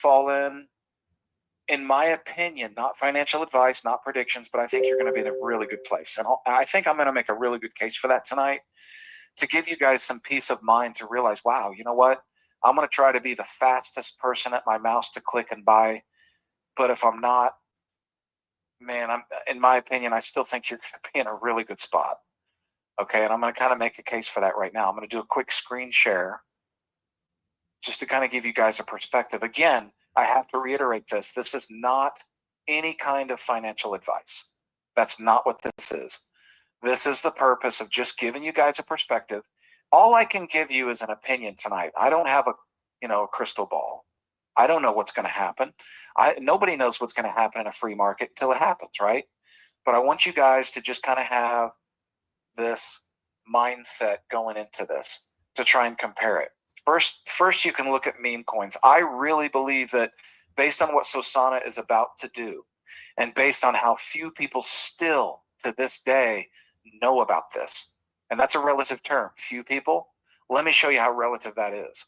fall in my opinion, not financial advice, not predictions, but I think you're going to be in a really good place. And I think I'm going to make a really good case for that tonight to give you guys some peace of mind to realize, wow, you know what? I'm going to try to be the fastest person at my mouse to click and buy. But if I'm not, man, in my opinion, I still think you're going to be in a really good spot. Okay, and I'm going to kind of make a case for that right now. I'm going to do a quick screen share just to kind of give you guys a perspective. Again, I have to reiterate this. This is not any kind of financial advice. That's not what this is. This is the purpose of just giving you guys a perspective. All I can give you is an opinion tonight. I don't have a crystal ball. I don't know what's going to happen. Nobody knows what's going to happen in a free market until it happens, right? But I want you guys to just kind of have this mindset going into this to try and compare it. First, you can look at meme coins. I really believe that based on what Sosana is about to do, and based on how few people still to this day know about this, and that's a relative term, few people. Let me show you how relative that is.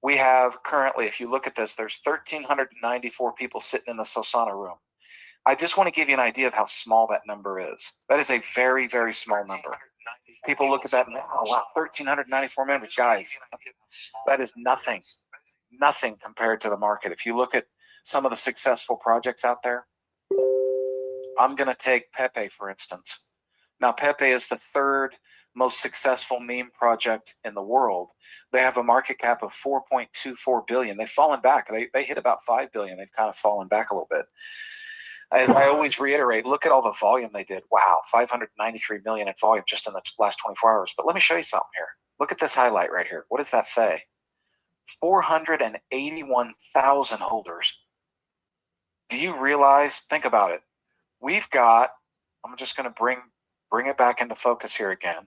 We have currently, if you look at this, there's 1,394 people sitting in the Sosana room. I just want to give you an idea of how small that number is. That is a very, very small number. People look at that and, oh, wow, 1,394 members. Guys, that is nothing. Nothing compared to the market. If you look at some of the successful projects out there, I'm going to take Pepe, for instance. Now, Pepe is the third most successful meme project in the world. They have a market cap of 4.24 billion. They've fallen back. They hit about 5 billion. They've kind of fallen back a little bit. As I always reiterate, look at all the volume they did. Wow, 593 million in volume just in the last 24 hours. But let me show you something here. Look at this highlight right here. What does that say? 481,000 holders. Do you realize, think about it. We've got, I'm just going to bring it back into focus here again.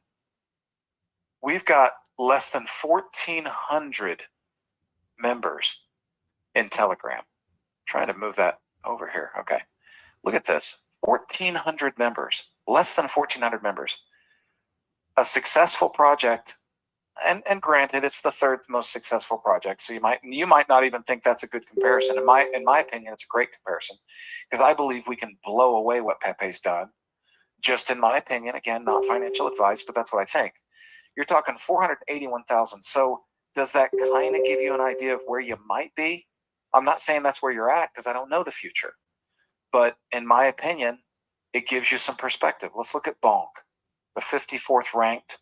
We've got less than 1,400 members in Telegram. I'm trying to move that over here. Okay. Look at this, 1,400 members, less than 1,400 members. A successful project, and granted, it's the third most successful project, so you might not even think that's a good comparison. In my opinion, it's a great comparison, because I believe we can blow away what Pepe's done. Just in my opinion, again, not financial advice, but that's what I think. You're talking 481,000. So does that kind of give you an idea of where you might be? I'm not saying that's where you're at, because I don't know the future. But in my opinion, it gives you some perspective. Let's look at Bonk, the 54th ranked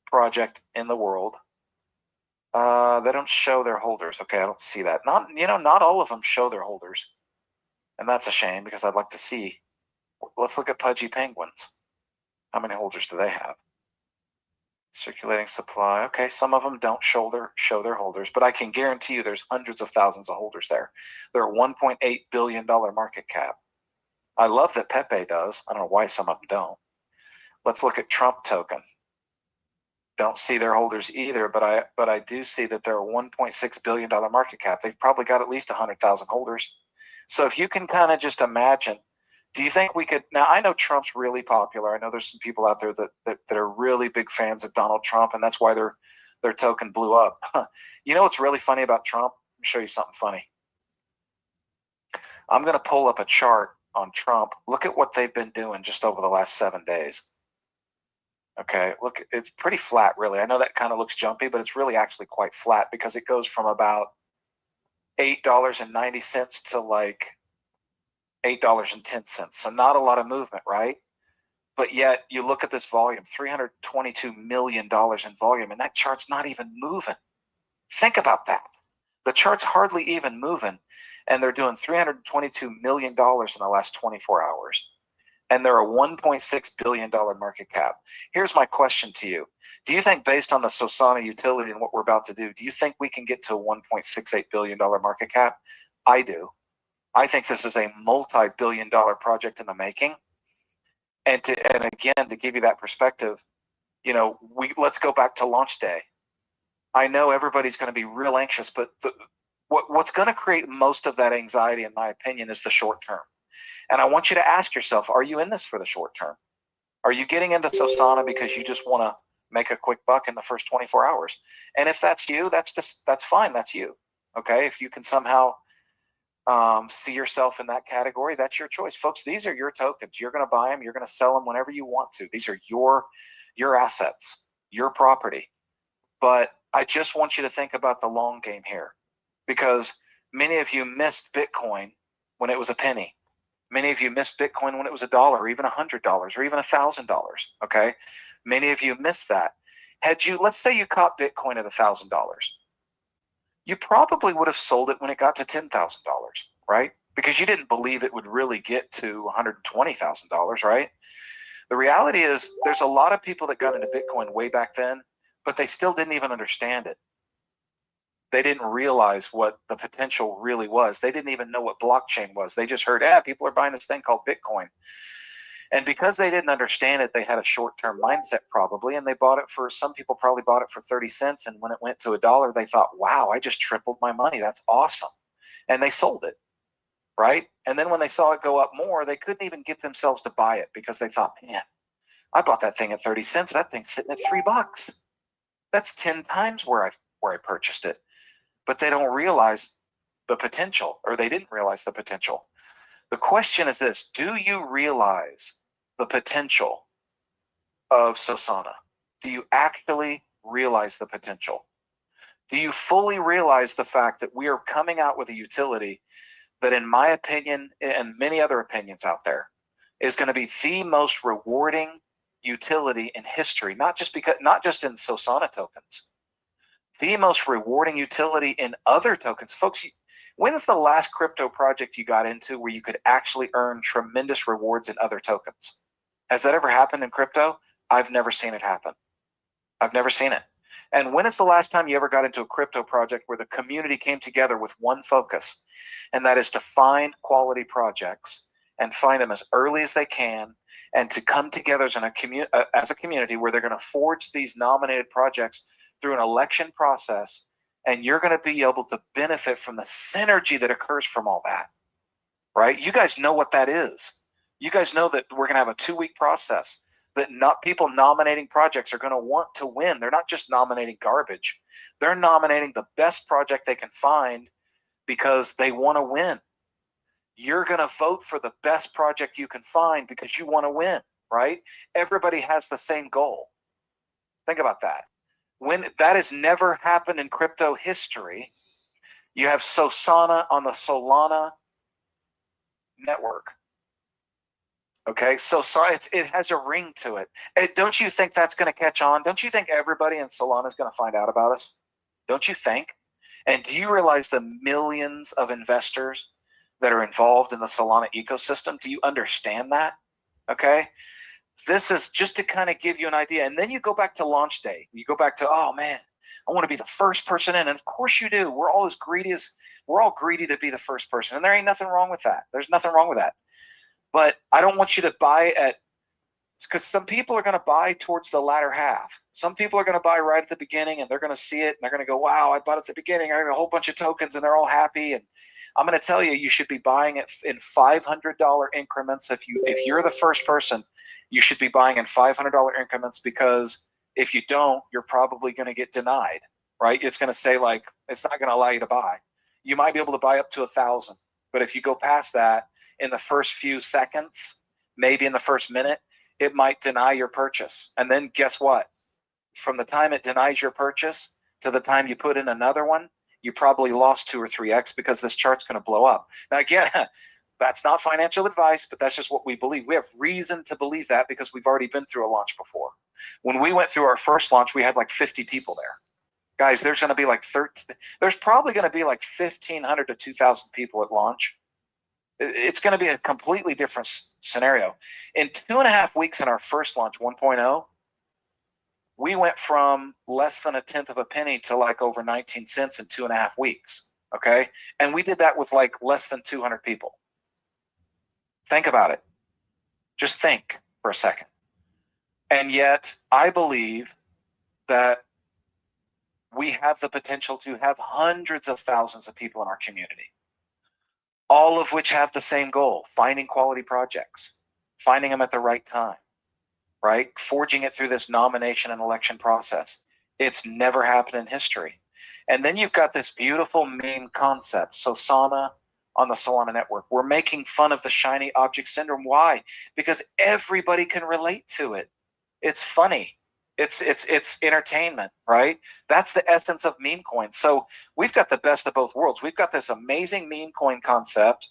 project in the world. They don't show their holders. Okay, I don't see that. Not all of them show their holders. And that's a shame, because I'd like to see. Let's look at Pudgy Penguins. How many holders do they have? Circulating supply. Okay, some of them don't show their holders, but I can guarantee you there's hundreds of thousands of holders there. They're a $1.8 billion market cap. I love that Pepe does. I don't know why some of them don't. Let's look at Trump token. Don't see their holders either, but I do see that they're a $1.6 billion market cap. They've probably got at least 100,000 holders. So if you can kind of just imagine, do you think we could, now I know Trump's really popular. I know there's some people out there that are really big fans of Donald Trump, and that's why their token blew up. You know what's really funny about Trump? Let me show you something funny. I'm going to pull up a chart on Trump. Look at what they've been doing just over the last 7 days. Okay, look, it's pretty flat, really. I know that kind of looks jumpy, but it's really actually quite flat, because it goes from about $8.90 to like $8.10. So not a lot of movement, right? But yet you look at this volume, $322 million in volume, and that chart's not even moving. Think about that. The chart's hardly even moving, and they're doing $322 million in the last 24 hours. And they're a $1.6 billion market cap. Here's my question to you. Do you think, based on the Sosana utility and what we're about to do you think we can get to a $1.68 billion market cap? I do. I think this is a multi-billion-dollar project in the making. And again, to give you that perspective, let's go back to launch day. I know everybody's going to be real anxious, but what's going to create most of that anxiety, in my opinion, is the short term. And I want you to ask yourself, are you in this for the short term? Are you getting into Sosana because you just want to make a quick buck in the first 24 hours? And if that's you, that's fine. That's you. Okay, if you can somehow see yourself in that category, that's your choice, folks. These are your tokens. You're going to buy them. You're going to sell them whenever you want to. These are your assets, your property. But I just want you to think about the long game here, because many of you missed Bitcoin when it was a penny. Many of you missed Bitcoin when it was $1, or even $100, or even $1,000. Okay, many of you missed that. Had you, let's say you caught Bitcoin at $1,000, you probably would have sold it when it got to $10,000, right? Because you didn't believe it would really get to $120,000, right? The reality is there's a lot of people that got into Bitcoin way back then, but they still didn't even understand it. They didn't realize what the potential really was. They didn't even know what blockchain was. They just heard, people are buying this thing called Bitcoin. And because they didn't understand it, they had a short-term mindset probably, and they bought it for, some people probably bought it for 30 cents. And when it went to $1, they thought, wow, I just tripled my money. That's awesome. And they sold it, right? And then when they saw it go up more, they couldn't even get themselves to buy it because they thought, man, I bought that thing at 30 cents. That thing's sitting at $3. That's 10 times where I purchased it. But they don't realize the potential, or they didn't realize the potential. The question is this: do you realize the potential of Sosana? Do you actually realize the potential? Do you fully realize the fact that we are coming out with a utility that, in my opinion, and many other opinions out there, is going to be the most rewarding utility in history, not just in Sosana tokens, the most rewarding utility in other tokens. Folks, when is the last crypto project you got into where you could actually earn tremendous rewards in other tokens? Has that ever happened in crypto? I've never seen it happen. I've never seen it. And when is the last time you ever got into a crypto project where the community came together with one focus, and that is to find quality projects and find them as early as they can, and to come together as a community where they're going to forge these nominated projects through an election process, and you're going to be able to benefit from the synergy that occurs from all that, right? You guys know what that is. You guys know that we're going to have a 2-week process, that not people nominating projects are going to want to win. They're not just nominating garbage. They're nominating the best project they can find because they want to win. You're going to vote for the best project you can find because you want to win, right? Everybody has the same goal. Think about that. When that has never happened in crypto history, you have Sosana on the Solana network. Okay, so it has a ring to it. Don't you think that's going to catch on? Don't you think everybody in Solana is going to find out about us? Don't you think? And do you realize the millions of investors that are involved in the Solana ecosystem? Do you understand that? Okay. This is just to kind of give you an idea. And then you go back to launch day. You go back to, oh man, I want to be the first person in. And of course you do. We're all greedy to be the first person. And there ain't nothing wrong with that. There's nothing wrong with that. But I don't want you to buy because some people are going to buy towards the latter half. Some people are going to buy right at the beginning, and they're going to see it and they're going to go, wow, I bought at the beginning. I got a whole bunch of tokens and they're all happy. And I'm going to tell you, you should be buying it in $500 increments. If you're the first person, you should be buying in $500 increments, because if you don't, you're probably going to get denied, right? It's going to say, like, it's not going to allow you to buy. You might be able to buy up to 1,000, but if you go past that in the first few seconds, maybe in the first minute, it might deny your purchase. And then guess what? From the time it denies your purchase to the time you put in another one, you probably lost 2 or 3x, because this chart's going to blow up. Now, again, that's not financial advice, but that's just what we believe. We have reason to believe that because we've already been through a launch before. When we went through our first launch, we had like 50 people there. Guys, there's going to be like there's probably going to be like 1,500 to 2,000 people at launch. It's going to be a completely different scenario. In 2.5 weeks in our first launch, 1.0, we went from less than a tenth of a penny to like over 19 cents in 2.5 weeks. Okay. And we did that with like less than 200 people. Think about it. Just think for a second. And yet I believe that we have the potential to have hundreds of thousands of people in our community, all of which have the same goal: finding quality projects, finding them at the right time, right? Forging it through this nomination and election process. It's never happened in history. And then you've got this beautiful meme concept, Sosana on the Solana network. We're making fun of the shiny object syndrome. Why? Because everybody can relate to it. It's funny. It's entertainment, right? That's the essence of meme coins. So we've got the best of both worlds. We've got this amazing meme coin concept,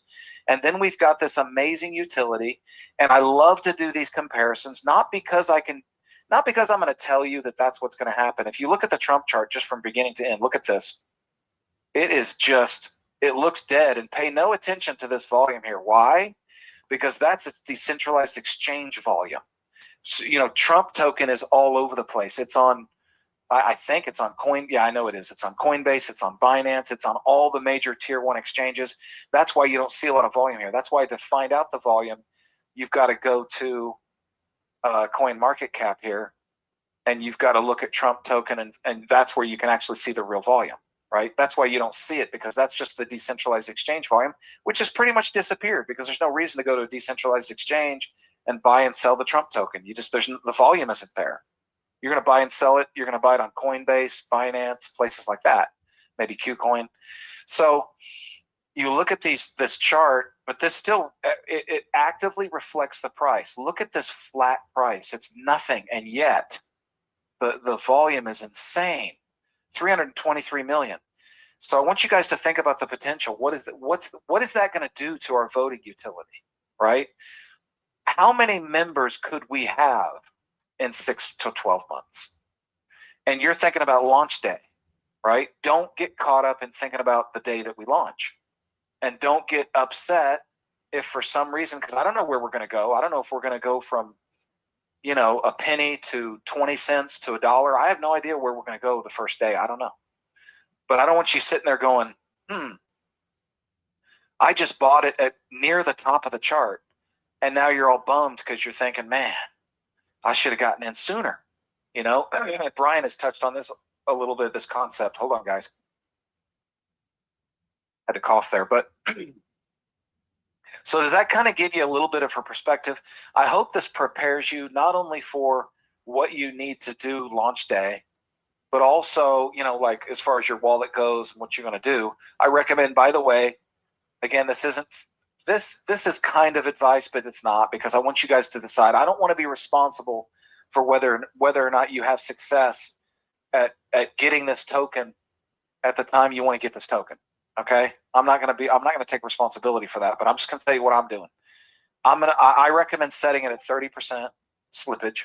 and then we've got this amazing utility. And I love to do these comparisons, not because I'm going to tell you that that's what's going to happen. If you look at the Trump chart just from beginning to end, look at this. It looks dead, and pay no attention to this volume here. Why? Because that's its decentralized exchange volume. So, Trump token is all over the place. It's on, I think it's on Coin. Yeah, I know it is. It's on Coinbase. It's on Binance. It's on all the major tier 1 exchanges. That's why you don't see a lot of volume here. That's why to find out the volume, you've got to go to Coin Market Cap here, and you've got to look at Trump token, and that's where you can actually see the real volume, right? That's why you don't see it, because that's just the decentralized exchange volume, which has pretty much disappeared, because there's no reason to go to a decentralized exchange and buy and sell the Trump token. The volume isn't there. You're going to buy and sell it. You're going to buy it on Coinbase, Binance, places like that, maybe KuCoin. So you look at this chart, but this still, it actively reflects the price. Look at this flat price. It's nothing, and yet the volume is insane. 323 million. So I want you guys to think about the potential. What is that going to do to our voting utility, right? How many members could we have in 6 to 12 months? And you're thinking about launch day, right? Don't get caught up in thinking about the day that we launch. And don't get upset if for some reason, because I don't know where we're going to go. I don't know if we're going to go from, a penny to 20 cents to $1. I have no idea where we're going to go the first day. I don't know. But I don't want you sitting there going, I just bought it at near the top of the chart, and now you're all bummed because you're thinking, man, I should have gotten in sooner. Brian has touched on this a little bit, this concept. Hold on, guys. Had to cough there. But so does that kind of give you a little bit of a perspective? I hope this prepares you not only for what you need to do launch day, but also, like as far as your wallet goes and what you're going to do. I recommend, by the way, again, this is kind of advice, but it's not, because I want you guys to decide. I don't want to be responsible for whether or not you have success at getting this token at the time you want to get this token. Okay, I'm not going to take responsibility for that, but I'm just going to tell you what I'm doing. I recommend setting it at 30% slippage,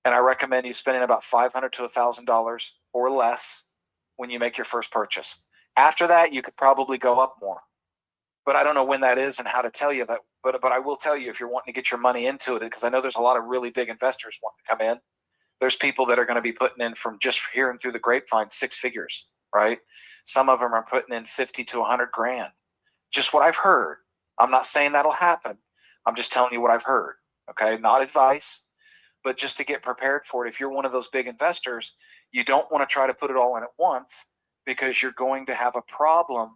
and I recommend you spending about $500 to $1,000 or less when you make your first purchase. After that, you could probably go up more, but I don't know when that is and how to tell you that. But I will tell you, if you're wanting to get your money into it, because I know there's a lot of really big investors wanting to come in. There's people that are going to be putting in, from just hearing through the grapevine, 6 figures, right? Some of them are putting in 50 to 100 grand. Just what I've heard. I'm not saying that'll happen. I'm just telling you what I've heard. Okay, not advice, but just to get prepared for it. If you're one of those big investors, you don't want to try to put it all in at once, because you're going to have a problem,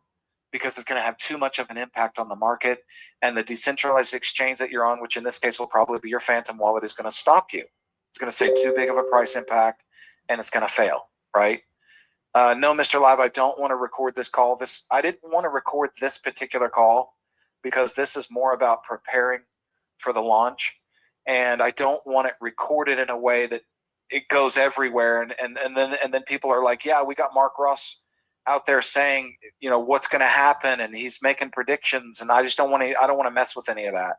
because it's going to have too much of an impact on the market, and the decentralized exchange that you're on, which in this case will probably be your Phantom wallet, is going to stop you. It's going to say too big of a price impact, and it's going to fail, right? No, Mr. Live, I don't want to record this call. I didn't want to record this particular call because this is more about preparing for the launch, and I don't want it recorded in a way that it goes everywhere, and then people are like, yeah, we got Mark Ross out there saying, what's going to happen, and he's making predictions, and I don't want to mess with any of that.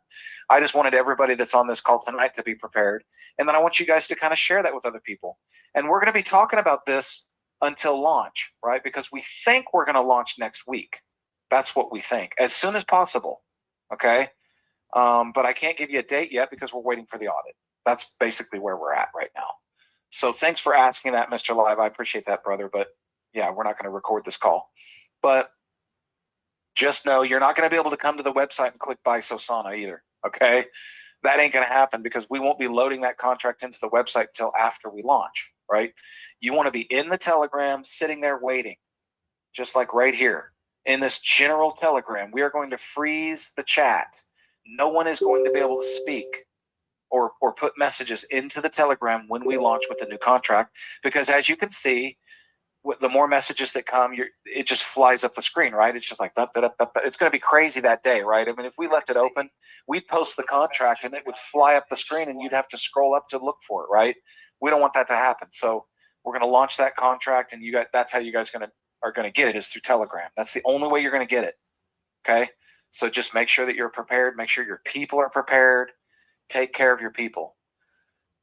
I just wanted everybody that's on this call tonight to be prepared, and then I want you guys to kind of share that with other people. And we're going to be talking about this until launch, right? Because we think we're going to launch next week. That's what we think, as soon as possible. Okay. But I can't give you a date yet because we're waiting for the audit. That's basically where we're at right now. So thanks for asking that, Mr. Live. I appreciate that, brother. But yeah, we're not going to record this call. But just know you're not going to be able to come to the website and click buy Sosana either. Okay. That ain't going to happen, because we won't be loading that contract into the website until after we launch, right? You want to be in the Telegram, sitting there waiting, just like right here in this general Telegram. We are going to freeze the chat. No one is going to be able to speak or put messages into the Telegram when we launch with the new contract, because as you can see, the more messages that come, it just flies up the screen, right? It's just like, it's going to be crazy that day, right? I mean, if we left it open, we'd post the contract and it would fly up the screen and you'd have to scroll up to look for it, right? We don't want that to happen. So we're going to launch that contract, and that's how you guys are going to get it, is through Telegram. That's the only way you're going to get it. Okay. So just make sure that you're prepared. Make sure your people are prepared. Take care of your people.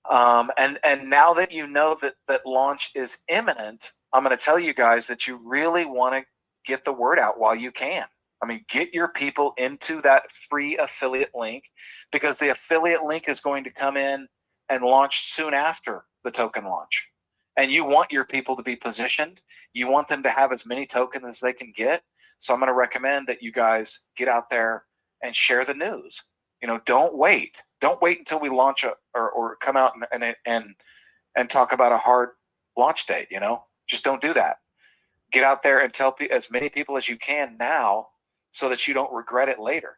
And now that you know that launch is imminent, I'm going to tell you guys that you really want to get the word out while you can. I mean, get your people into that free affiliate link, because the affiliate link is going to come in and launch soon after the token launch. And you want your people to be positioned. You want them to have as many tokens as they can get. So I'm going to recommend that you guys get out there and share the news. You know, don't wait. Don't wait until we launch or come out and talk about a hard launch date. You know, just don't do that. Get out there and tell as many people as you can now, so that you don't regret it later.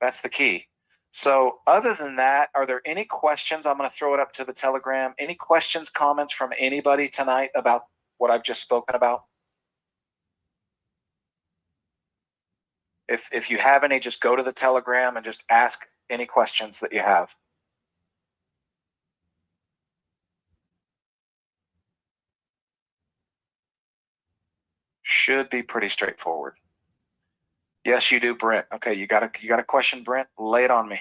That's the key. So other than that, are there any questions? I'm going to throw it up to the Telegram. Any questions, comments from anybody tonight about what I've just spoken about? If you have any, just go to the Telegram and just ask any questions that you have. Should be pretty straightforward. Yes, you do, Brent. Okay, you got a question, Brent? Lay it on me.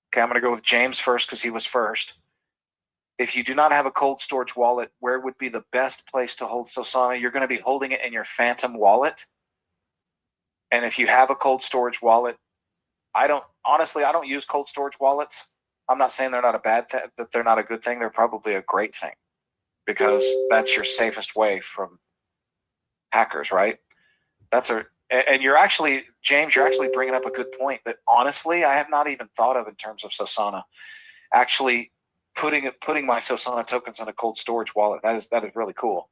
Okay, I'm going to go with James first because he was first. If you do not have a cold storage wallet, where would be the best place to hold Sosana? You're going to be holding it in your Phantom wallet. And if you have a cold storage wallet, I don't use cold storage wallets. I'm not saying they're not a bad thing, that they're not a good thing. They're probably a great thing, because that's your safest way from hackers, right? And you're actually, James, you're actually bringing up a good point that honestly I have not even thought of in terms of Sosana. Actually putting my Sosana tokens in a cold storage wallet. That is really cool.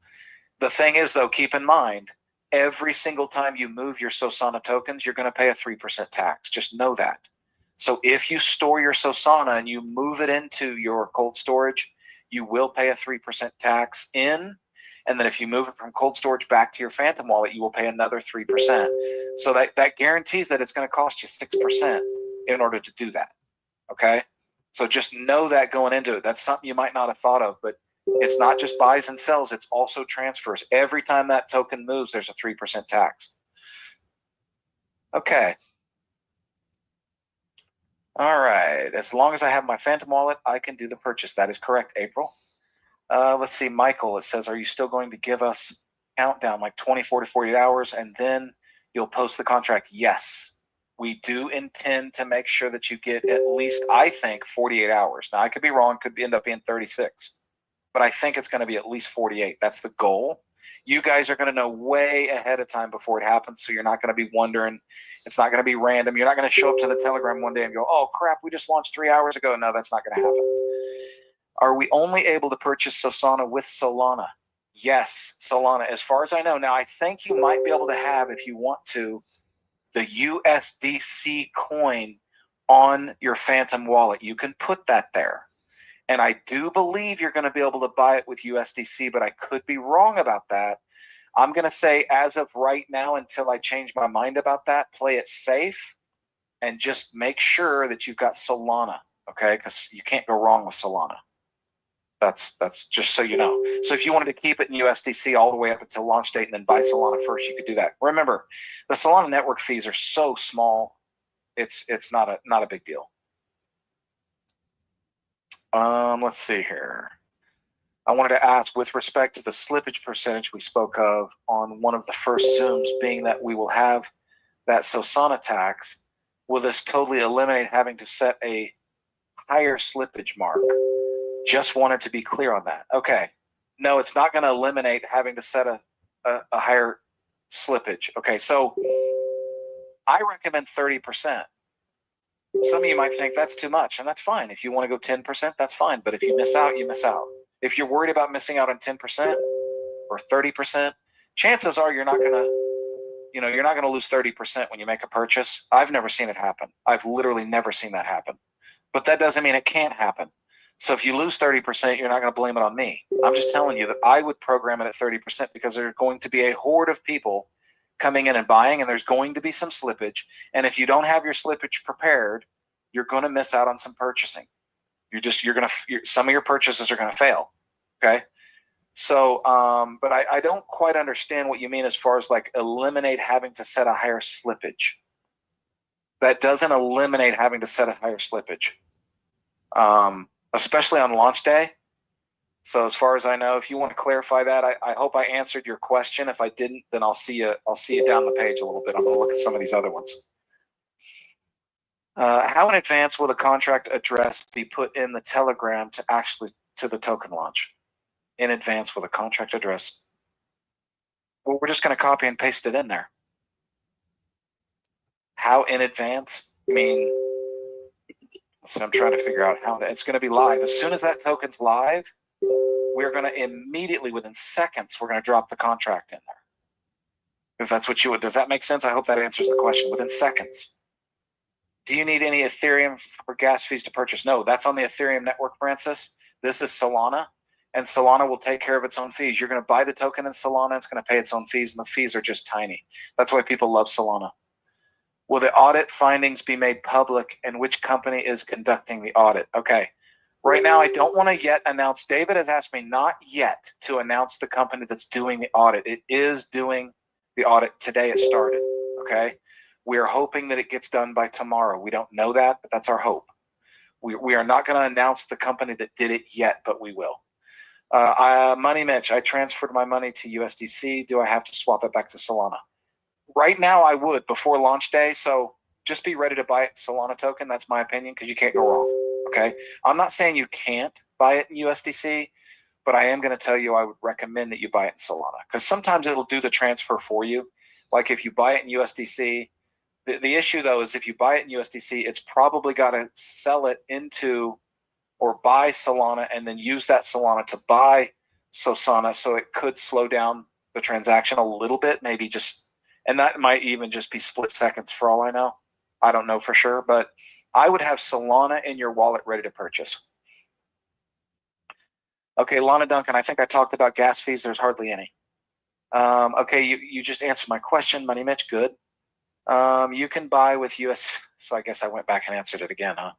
The thing is, though, keep in mind, every single time you move your Sosana tokens, you're going to pay a 3% tax. Just know that. So if you store your Sosana and you move it into your cold storage, you will pay a 3% tax in. And then if you move it from cold storage back to your Phantom wallet, you will pay another 3%. So that guarantees that it's going to cost you 6% in order to do that. Okay? So just know that going into it. That's something you might not have thought of, but it's not just buys and sells, it's also transfers. Every time that token moves, there's a 3% tax. Okay. All right. As long as I have my Phantom wallet, I can do the purchase. That is correct, April. Let's see, Michael, it says, are you still going to give us countdown like 24 to 48 hours and then you'll post the contract? Yes, we do intend to make sure that you get at least, I think, 48 hours. Now, I could be wrong, could end up being 36, but I think it's going to be at least 48. That's the goal. You guys are going to know way ahead of time before it happens, so you're not going to be wondering. It's not going to be random. You're not going to show up to the Telegram one day and go, oh, crap, we just launched 3 hours ago. No, that's not going to happen. Are we only able to purchase Sosana with Solana? Yes, Solana, as far as I know. Now, I think you might be able to have, if you want to, the USDC coin on your Phantom wallet. You can put that there. And I do believe you're going to be able to buy it with USDC, but I could be wrong about that. I'm going to say, as of right now, until I change my mind about that, play it safe and just make sure that you've got Solana, okay? Because you can't go wrong with Solana. That's just so you know. So if you wanted to keep it in USDC all the way up until launch date and then buy Solana first, you could do that. Remember, the Solana network fees are so small, it's not a big deal. Let's see here. I wanted to ask, with respect to the slippage percentage we spoke of on one of the first Zooms, being that we will have that Sosana tax, will this totally eliminate having to set a higher slippage mark? Just wanted to be clear on that. Okay. No, it's not going to eliminate having to set a higher slippage. Okay, so I recommend 30%. Some of you might think that's too much, and that's fine. If you want to go 10%, that's fine. But if you miss out, you miss out. If you're worried about missing out on 10% or 30%, chances are you're not going to lose 30% when you make a purchase. I've never seen it happen. I've literally never seen that happen. But that doesn't mean it can't happen. So if you lose 30%, you're not going to blame it on me. I'm just telling you that I would program it at 30% because there's going to be a horde of people coming in and buying, and there's going to be some slippage. And if you don't have your slippage prepared, you're going to miss out on some purchasing. Some of your purchases are going to fail. Okay. So, but I don't quite understand what you mean as far as like eliminate having to set a higher slippage. That doesn't eliminate having to set a higher slippage, especially on launch day. So as far as I know, if you want to clarify that, I hope I answered your question. If I didn't, then I'll see you down the page a little bit. I'm going to look at some of these other ones. How in advance will the contract address be put in the Telegram to the token launch? In advance with a contract address. Well, we're just going to copy and paste it in there. How in advance? I mean, so I'm trying to figure out how it's going to be live. As soon as that token's live, we're going to immediately, within seconds, we're going to drop the contract in there. If that's what you would, does that make sense? I hope that answers the question. Within seconds. Do you need any Ethereum for gas fees to purchase? No, that's on the Ethereum network, Francis. This is Solana, and Solana will take care of its own fees. You're going to buy the token in Solana, it's going to pay its own fees, and the fees are just tiny. That's why people love Solana. Will the audit findings be made public, and which company is conducting the audit? Okay. Right now, I don't want to yet announce. David has asked me not yet to announce the company that's doing the audit. It is doing the audit today. It started. Okay. We are hoping that it gets done by tomorrow. We don't know that, but that's our hope. We are not going to announce the company that did it yet, but we will. Money Mitch, I transferred my money to USDC. Do I have to swap it back to Solana? Right now, I would before launch day. So just be ready to buy it Solana token. That's my opinion because you can't go wrong. Okay. I'm not saying you can't buy it in USDC, but I am going to tell you I would recommend that you buy it in Solana because sometimes it'll do the transfer for you. Like if you buy it in USDC, the issue though is if you buy it in USDC, it's probably got to sell it into or buy Solana and then use that Solana to buy Sosana. So it could slow down the transaction a little bit, maybe just, and that might even just be split seconds for all I know. I don't know for sure, but I would have Solana in your wallet ready to purchase. Okay, Lana Duncan, I think I talked about gas fees. There's hardly any. Okay, you just answered my question, Money Mitch, good. You can buy with US, so I guess I went back and answered it again, huh?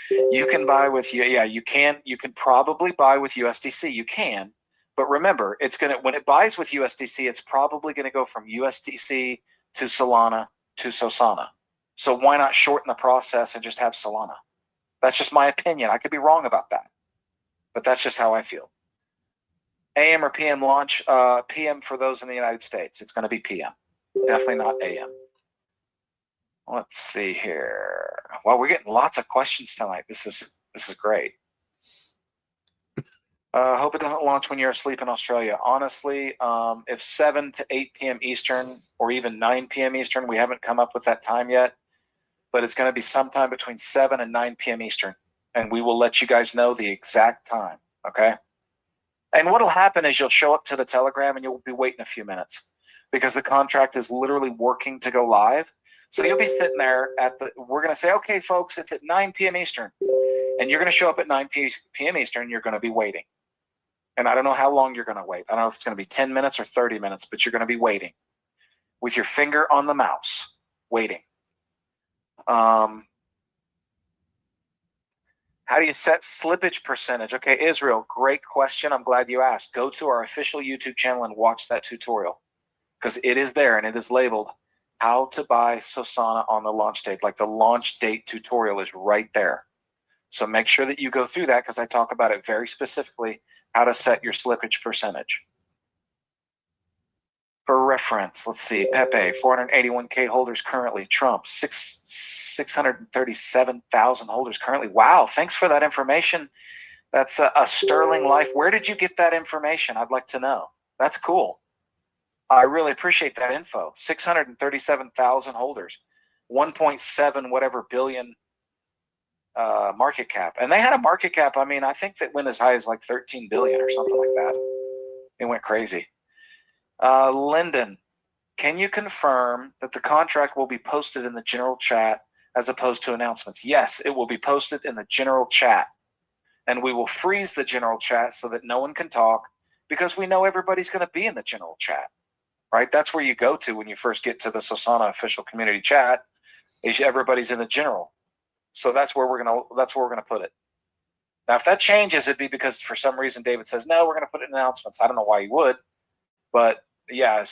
You can buy with, yeah, you can probably buy with USDC, you can, but remember, when it buys with USDC, it's probably gonna go from USDC to Solana to Sosana. So why not shorten the process and just have Solana? That's just my opinion. I could be wrong about that, but that's just how I feel. AM or PM launch? PM for those in the United States. It's gonna be PM, definitely not AM. Let's see here. Well, we're getting lots of questions tonight. This is great. Hope it doesn't launch when you're asleep in Australia. Honestly, if 7 to 8 p.m. Eastern or even 9 p.m. Eastern, we haven't come up with that time yet, but it's going to be sometime between 7 and 9 p.m. Eastern, and we will let you guys know the exact time, okay? And what'll happen is you'll show up to the Telegram and you'll be waiting a few minutes because the contract is literally working to go live. So you'll be sitting there we're going to say, okay, folks, it's at 9 p.m. Eastern. And you're going to show up at 9 p.m. Eastern. You're going to be waiting. And I don't know how long you're going to wait. I don't know if it's going to be 10 minutes or 30 minutes, but you're going to be waiting with your finger on the mouse, waiting. How do you set slippage percentage? Okay, Israel, great question. I'm glad you asked. Go to our official YouTube channel and watch that tutorial because it is there and it is labeled how to buy Sosana on the launch date. Like the launch date tutorial is right there. So make sure that you go through that because I talk about it very specifically, how to set your slippage percentage. For reference, let's see, Pepe, 481K holders currently. Trump, 637,000 holders currently. Wow, thanks for that information. That's a sterling life. Where did you get that information? I'd like to know. That's cool. I really appreciate that info. 637,000 holders, 1.7 whatever billion market cap. And they had a market cap, I mean, I think that went as high as like 13 billion or something like that. It went crazy. Lyndon, can you confirm that the contract will be posted in the general chat as opposed to announcements? Yes, it will be posted in the general chat. and we will freeze the general chat so that no one can talk, because we know everybody's going to be in the general chat, right? That's where you go to when you first get to the Sosana official community chat, is everybody's in the general. So that's where we're gonna put it. Now, if that changes, it'd be because for some reason David says, no, we're gonna put it in announcements. I don't know why he would, but yeah,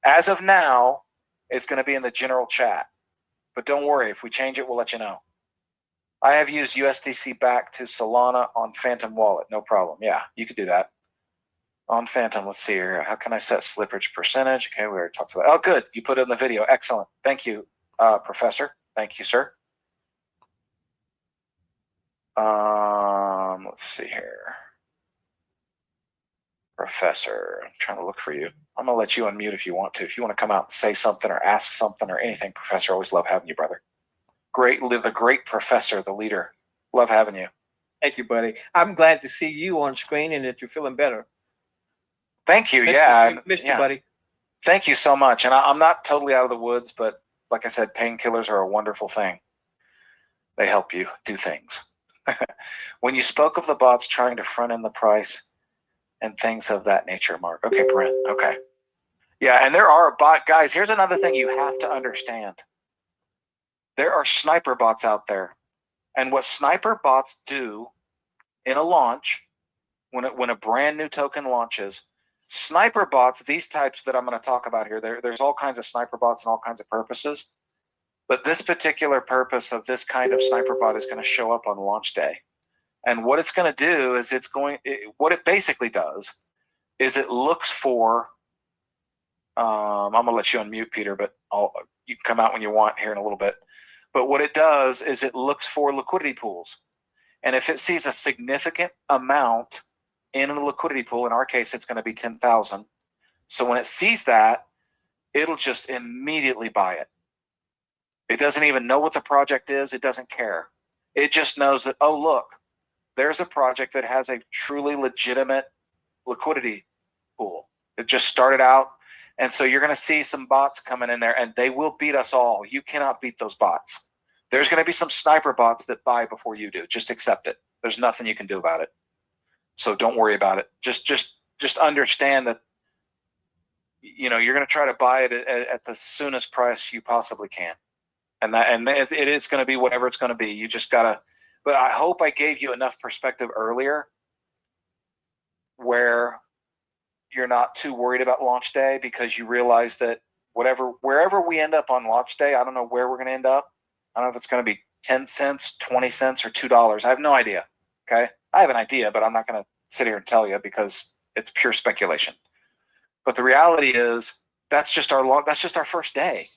as of now, it's gonna be in the general chat. But don't worry, if we change it, we'll let you know. I have used USDC back to Solana on Phantom Wallet. No problem. Yeah, you could do that. On Phantom, let's see here. How can I set slippage percentage? Okay, we already talked about it. Oh, good. You put it in the video. Excellent. Thank you, Professor. Thank you, sir. Let's see here. Professor, I'm trying to look for you. I'm going to let you unmute if you want to. If you want to come out and say something or ask something or anything, Professor, always love having you, brother. The great Professor, the leader. Love having you. Thank you, buddy. I'm glad to see you on screen and that you're feeling better. Thank you. Missed you, buddy. Thank you so much. And I'm not totally out of the woods, but like I said, painkillers are a wonderful thing. They help you do things. When you spoke of the bots trying to front end the price and things of that nature, Mark. Okay, Brent. Okay. Yeah, and there are guys, here's another thing you have to understand. There are sniper bots out there. And what sniper bots do in a launch, when a brand new token launches, sniper bots, these types that I'm going to talk about here, there's all kinds of sniper bots and all kinds of purposes. But this particular purpose of this kind of sniper bot is going to show up on launch day. And what it's going to do is what it basically does is it looks for, I'm going to let you unmute, Peter, but you can come out when you want here in a little bit. But what it does is it looks for liquidity pools. And if it sees a significant amount in a liquidity pool, in our case, it's going to be 10,000. So when it sees that, it'll just immediately buy it. It doesn't even know what the project is. It doesn't care. It just knows that, oh, look, there's a project that has a truly legitimate liquidity pool. It just started out. And so you're going to see some bots coming in there, and they will beat us all. You cannot beat those bots. There's going to be some sniper bots that buy before you do. Just accept it. There's nothing you can do about it. So don't worry about it. Just understand that, you're going to try to buy it at the soonest price you possibly can. And it is going to be whatever it's going to be. You just got to, but I hope I gave you enough perspective earlier where you're not too worried about launch day, because you realize that wherever we end up on launch day, I don't know where we're going to end up. I don't know if it's going to be 10 cents, 20 cents, or $2. I have no idea. Okay. I have an idea, but I'm not going to sit here and tell you because it's pure speculation. But the reality is that's just our first day.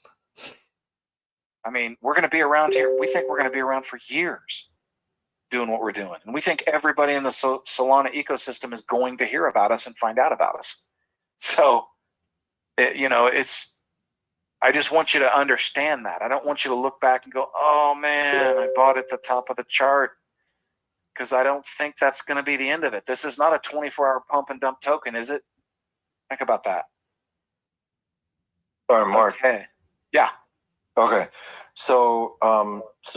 I mean, we're going to be around here. We think we're going to be around for years doing what we're doing. And we think everybody in the Solana ecosystem is going to hear about us and find out about us. So, I just want you to understand that. I don't want you to look back and go, oh man, I bought at the top of the chart, because I don't think that's going to be the end of it. This is not a 24-hour pump and dump token, is it? Think about that. All right, Mark. Okay. Yeah. Okay, so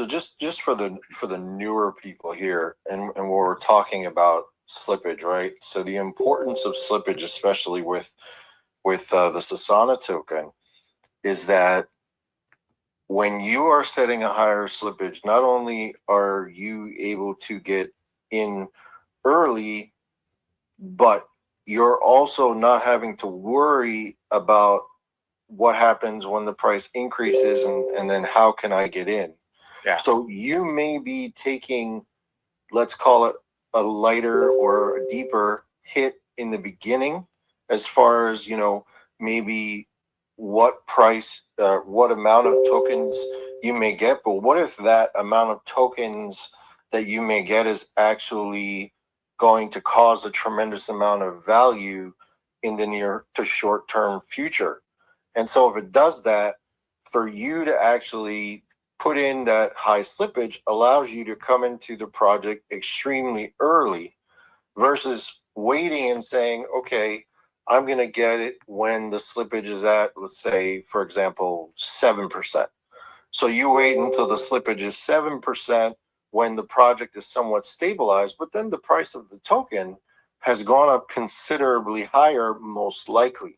just for the newer people here, and what we're talking about slippage, right? So the importance of slippage, especially with the Sosana token, is that when you are setting a higher slippage, not only are you able to get in early, but you're also not having to worry about what happens when the price increases, and then how can I get in? Yeah. So you may be taking, let's call it a lighter or a deeper hit in the beginning, as far as, maybe what price, what amount of tokens you may get. But what if that amount of tokens that you may get is actually going to cause a tremendous amount of value in the near to short term future? And so if it does that, for you to actually put in that high slippage allows you to come into the project extremely early, versus waiting and saying, okay, I'm going to get it when the slippage is at, let's say, for example, 7%. So you wait until the slippage is 7%, when the project is somewhat stabilized, but then the price of the token has gone up considerably higher, most likely.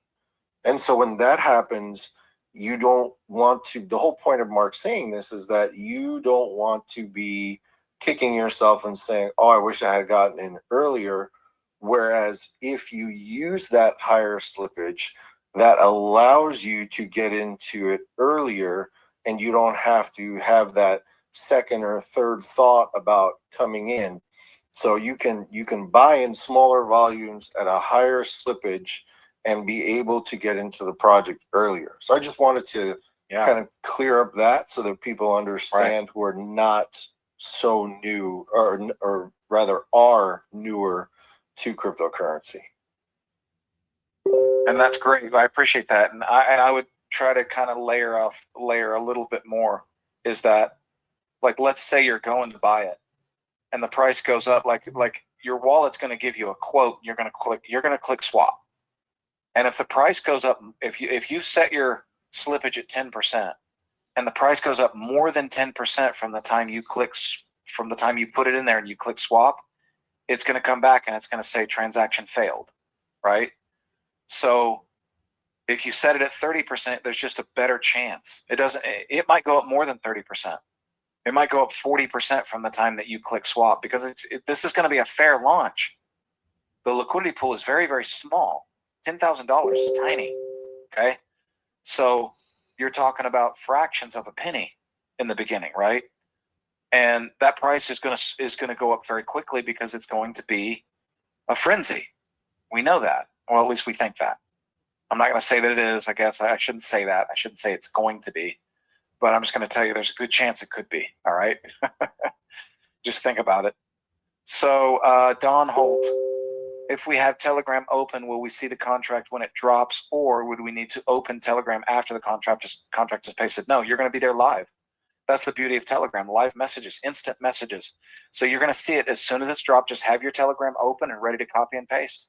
And so when that happens, you don't want to, the whole point of Mark saying this is that you don't want to be kicking yourself and saying, oh, I wish I had gotten in earlier. Whereas if you use that higher slippage, that allows you to get into it earlier, and you don't have to have that second or third thought about coming in. So you can buy in smaller volumes at a higher slippage and be able to get into the project earlier. So I just wanted to kind of clear up that so that people understand who are not so new, or rather are newer to cryptocurrency. And that's great. I appreciate that. And I would try to kind of layer a little bit more, is that, like, let's say you're going to buy it and the price goes up, like your wallet's going to give you a quote, you're going to click swap. And if the price goes up, if you set your slippage at 10% and the price goes up more than 10% from the time you put it in there and you click swap, it's going to come back and it's going to say transaction failed, right? So if you set it at 30%, there's just a better chance. It might go up more than 30%. It might go up 40% from the time that you click swap, because this is going to be a fair launch. The liquidity pool is very, very small. $10,000 is tiny. Okay. So you're talking about fractions of a penny in the beginning, right? And that price is going to go up very quickly because it's going to be a frenzy. We know that. Well, at least we think that. I'm not going to say that it is. I guess I shouldn't say that. I shouldn't say it's going to be, but I'm just going to tell you there's a good chance it could be. All right. Just think about it. So Don Holt, if we have Telegram open, will we see the contract when it drops, or would we need to open Telegram after the contract is pasted? No, you're going to be there live. That's the beauty of Telegram. Live messages, instant messages. So you're going to see it as soon as it's dropped. Just have your Telegram open and ready to copy and paste.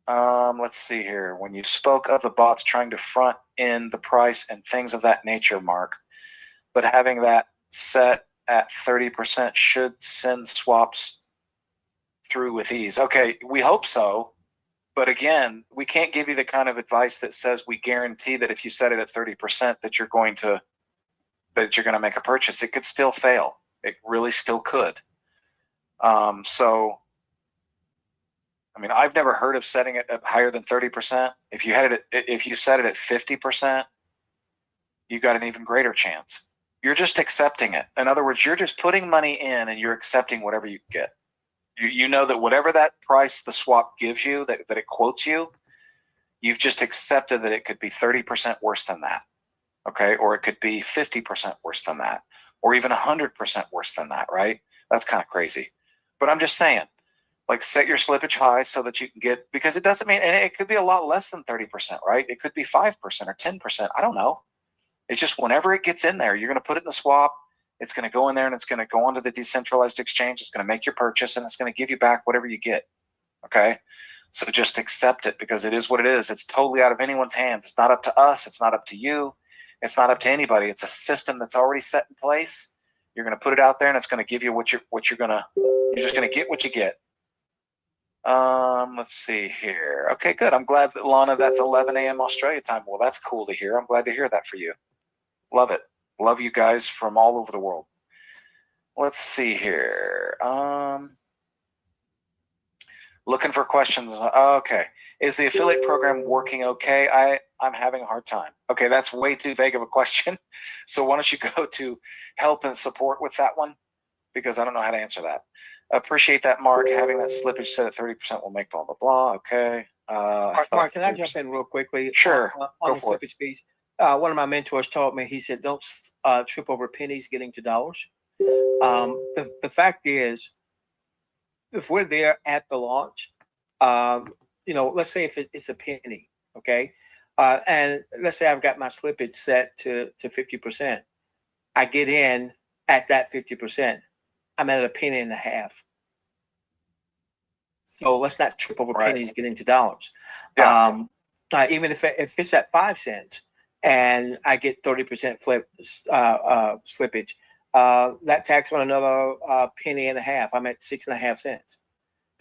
Let's see here. When you spoke of the bots trying to front in the price and things of that nature, Mark, but having that set at 30% should send swaps through with ease. Okay, we hope so. But again, we can't give you the kind of advice that says we guarantee that if you set it at 30% that you're going to make a purchase. It could still fail. It really still could. So I mean, I've never heard of setting it at higher than 30%. If you set it at 50%, you got an even greater chance. You're just accepting it. In other words, you're just putting money in and you're accepting whatever you get. You know that whatever that price the swap gives you, that it quotes you, you've just accepted that it could be 30% worse than that. Okay, or it could be 50% worse than that, or even 100% worse than that, right? That's kind of crazy. But I'm just saying, like, set your slippage high so that you can get, because it doesn't mean, and it could be a lot less than 30%, right? It could be 5% or 10%. I don't know. It's just whenever it gets in there, you're going to put it in the swap. It's going to go in there and it's going to go onto the decentralized exchange. It's going to make your purchase and it's going to give you back whatever you get. Okay. So just accept it, because it is what it is. It's totally out of anyone's hands. It's not up to us. It's not up to you. It's not up to anybody. It's a system that's already set in place. You're going to put it out there and it's going to give you you're just going to get what you get. Let's see here. Okay, good. I'm glad that, Lana, that's 11 a.m. Australia time. Well, that's cool to hear. I'm glad to hear that for you. Love it. Love you guys from all over the world. Let's see here. Looking for questions. Okay. Is the affiliate program working okay? I'm having a hard time. Okay, that's way too vague of a question. So why don't you go to help and support with that one? Because I don't know how to answer that. Appreciate that, Mark. Having that slippage set at 30% will make blah, blah, blah. Okay. Mark, can I jump in real quickly? Sure. On the slippage piece. One of my mentors taught me, he said, don't trip over pennies getting to dollars. The fact is, if we're there at the launch, let's say if it's a penny, okay? And let's say I've got my slippage set to 50%. I get in at that 50%. I'm at a penny and a half. So let's not trip over pennies getting to dollars. Yeah. Even if it's at 5 cents and I get 30% slippage, that tax went another penny and a half. I'm at 6.5 cents.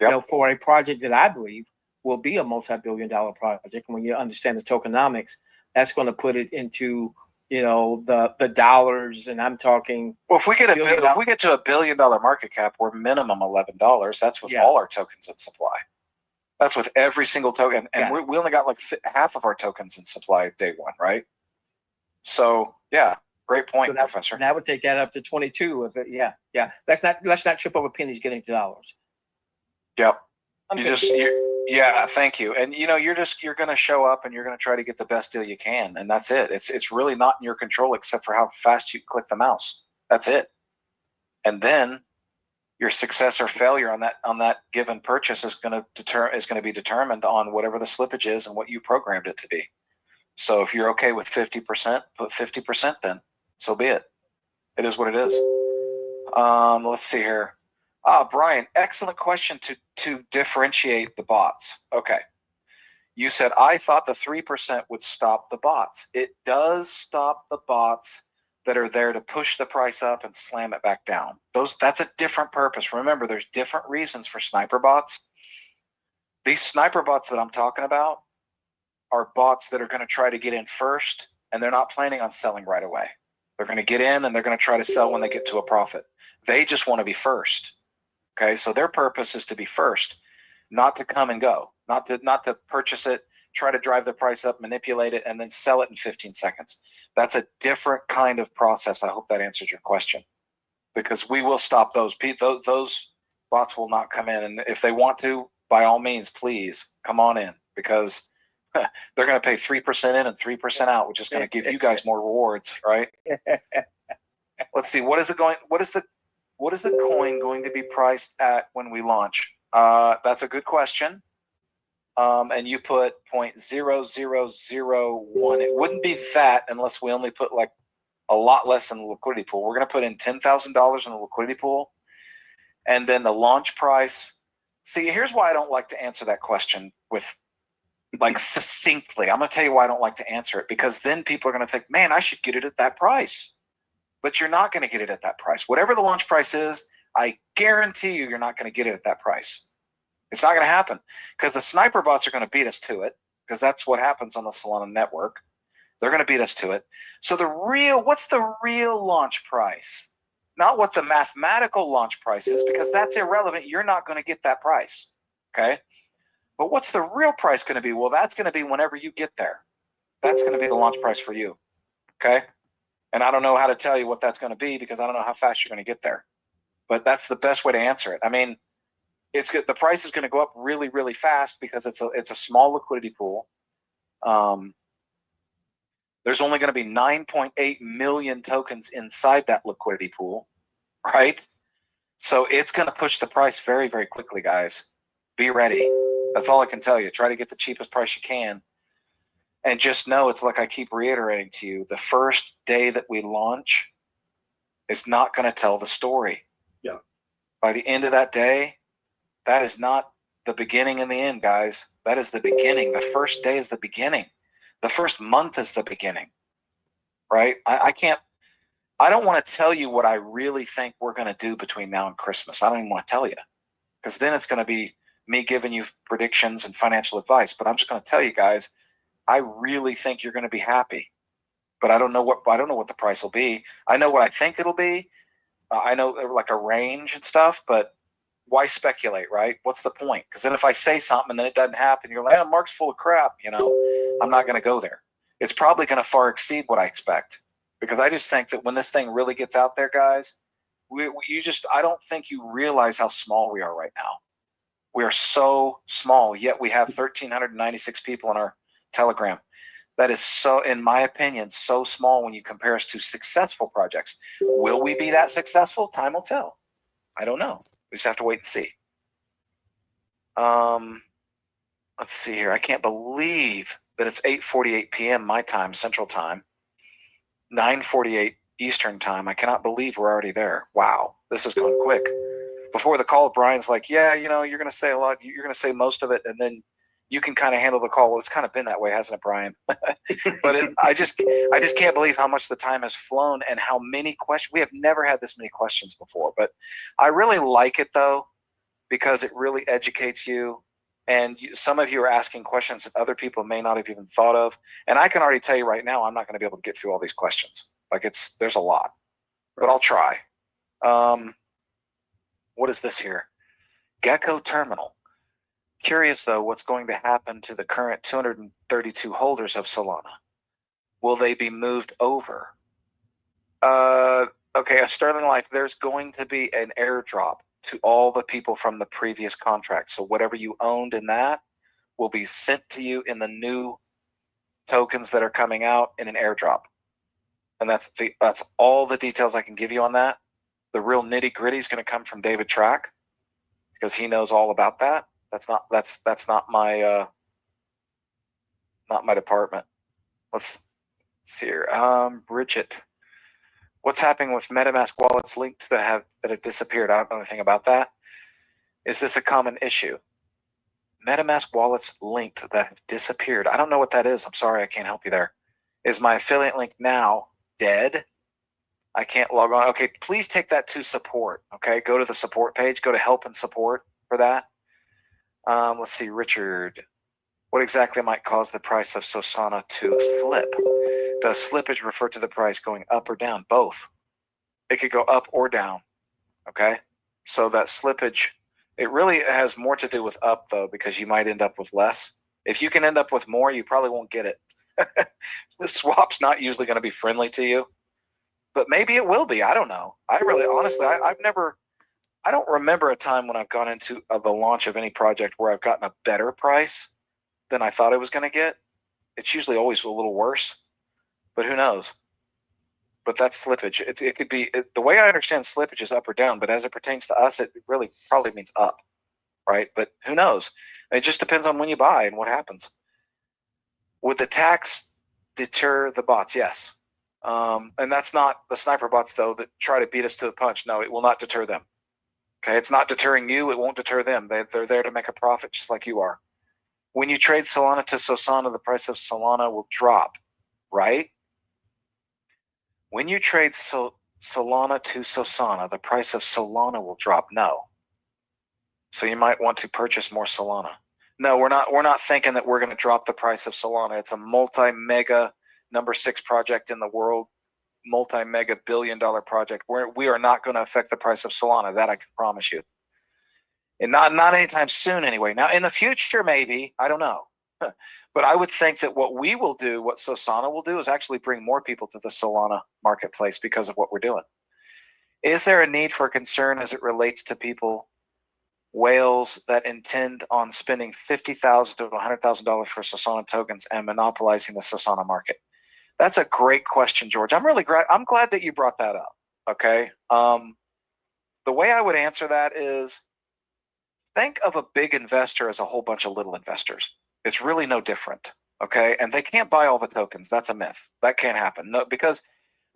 Yep. You know, for a project that I believe will be a multi-billion-dollar project. When you understand the tokenomics, that's going to put it into, you know, the dollars, and I'm talking. Well, if we get to $1 billion market cap, we're minimum $11. That's with all our tokens in supply. That's with every single token, and we only got like half of our tokens in supply day one, right? So yeah, great point, Professor. That would take that up to 22. Let's not trip over pennies getting to dollars. Yep. Thank you. And you know, you're going to show up and you're going to try to get the best deal you can, and that's it. It's really not in your control except for how fast you click the mouse. That's it. And then your success or failure on that given purchase is going to be determined on whatever the slippage is and what you programmed it to be. So if you're okay with 50%, put 50% then. So be it. It is what it is. Let's see here. Brian, excellent question to differentiate the bots. Okay. You said, I thought the 3% would stop the bots. It does stop the bots that are there to push the price up and slam it back down. That's a different purpose. Remember, there's different reasons for sniper bots. These sniper bots that I'm talking about are bots that are going to try to get in first, and they're not planning on selling right away. They're going to get in and they're going to try to sell when they get to a profit. They just want to be first. Okay, so their purpose is to be first, not to come and go, not to purchase it, try to drive the price up, manipulate it, and then sell it in 15 seconds. That's a different kind of process. I hope that answers your question, because we will stop those. Those bots will not come in, and if they want to, by all means, please come on in, because they're going to pay 3% in and 3% out, which is going to give you guys more rewards, right? Let's see. What is the coin going to be priced at when we launch? That's a good question. And you put 0.0001. It wouldn't be that unless we only put like a lot less in the liquidity pool. We're going to put in $10,000 in the liquidity pool, and then the launch price. See, here's why I don't like to answer that question with like succinctly. I'm going to tell you why I don't like to answer it, because then people are going to think, man, I should get it at that price. But you're not going to get it at that price. Whatever the launch price is, I guarantee you're not going to get it at that price. It's not going to happen, because the sniper bots are going to beat us to it, because that's what happens on the Solana network. They're going to beat us to it. So what's the real launch price? Not what the mathematical launch price is, because that's irrelevant. You're not going to get that price. Okay? But what's the real price going to be? Well, that's going to be whenever you get there. That's going to be the launch price for you. Okay? And I don't know how to tell you what that's going to be, because I don't know how fast you're going to get there. But that's the best way to answer it. I mean, it's good. The price is going to go up really, really fast, because it's a small liquidity pool. There's only going to be 9.8 million tokens inside that liquidity pool, right? So it's going to push the price very, very quickly, guys. Be ready. That's all I can tell you. Try to get the cheapest price you can. And just know, it's like I keep reiterating to you, the first day that we launch is not going to tell the story. Yeah. By the end of that day, that is not the beginning and the end, guys. That is the beginning. The first day is the beginning. The first month is the beginning, right? I don't want to tell you what I really think we're going to do between now and Christmas. I don't even want to tell you, because then it's going to be me giving you predictions and financial advice. But I'm just going to tell you guys, I really think you're going to be happy, but I don't know what the price will be. I know what I think it'll be. I know like a range and stuff, but why speculate, right? What's the point? Because then if I say something and then it doesn't happen, you're like, oh, Mark's full of crap. You know, I'm not going to go there. It's probably going to far exceed what I expect, because I just think that when this thing really gets out there, guys, I don't think you realize how small we are right now. We are so small, yet we have 1,396 people in our Telegram. That is so, in my opinion, so small when you compare us to successful projects. Will we be that successful? Time will tell. I don't know. We just have to wait and see. Let's see here. I can't believe that it's 8:48 p.m. my time, Central Time, 9:48 Eastern Time. I cannot believe we're already there. Wow, this is going quick. Before the call, Brian's like, yeah, you know, you're going to say a lot. You're going to say most of it, and then you can kind of handle the call. Well, it's kind of been that way, hasn't it, Brian? But I just can't believe how much the time has flown and how many questions. We have never had this many questions before, but I really like it though, because it really educates you. And some of you are asking questions that other people may not have even thought of. And I can already tell you right now, I'm not going to be able to get through all these questions. Like there's a lot, but I'll try. What is this here? Gecko Terminal. Curious though, what's going to happen to the current 232 holders of Solana? Will they be moved over? Okay, a Sterling Life, there's going to be an airdrop to all the people from the previous contract. So whatever you owned in that will be sent to you in the new tokens that are coming out in an airdrop. And that's all the details I can give you on that. The real nitty gritty is going to come from David Track, because he knows all about that. That's not my department. Let's see here. Bridget, what's happening with MetaMask wallets linked that have disappeared? I don't know anything about that. Is this a common issue? MetaMask wallets linked that have disappeared. I don't know what that is. I'm sorry, I can't help you there. Is my affiliate link now dead? I can't log on. Okay, please take that to support. Okay, go to the support page. Go to help and support for that. Let's see, Richard. What exactly might cause the price of Sosana to slip? Does slippage refer to the price going up or down? Both. It could go up or down. Okay, so that slippage, it really has more to do with up though, because you might end up with less. If you can end up with more, you probably won't get it. The swap's not usually going to be friendly to you, but maybe it will be. I don't know. I really, honestly, I don't remember a time when I've gone into the launch of any project where I've gotten a better price than I thought I was going to get. It's usually always a little worse, but who knows? But that's slippage. It could be, the way I understand slippage is up or down, but as it pertains to us, it really probably means up, right? But who knows? It just depends on when you buy and what happens. Would the tax deter the bots? Yes. And that's not the sniper bots, though, that try to beat us to the punch. No, it will not deter them. Okay, it's not deterring you. It won't deter them. They're there to make a profit just like you are. When you trade Solana to Sosana, the price of Solana will drop, right? When you trade Solana to Sosana, the price of Solana will drop. No. So you might want to purchase more Solana. No, we're not thinking that we're going to drop the price of Solana. It's a multi-mega number 6 project in the world, multi-mega billion-dollar project. We are not going to affect the price of Solana. That I can promise you. And not anytime soon anyway. Now in the future, maybe, I don't know. But I would think that what we will do, what Sosana will do, is actually bring more people to the Solana marketplace because of what we're doing. Is there a need for concern as it relates to people, whales that intend on spending $50,000 to $100,000 for Sosana tokens and monopolizing the Sosana market? That's a great question, George. I'm glad that you brought that up. Okay. The way I would answer that is, think of a big investor as a whole bunch of little investors. It's really no different. Okay. And they can't buy all the tokens. That's a myth. That can't happen. No, because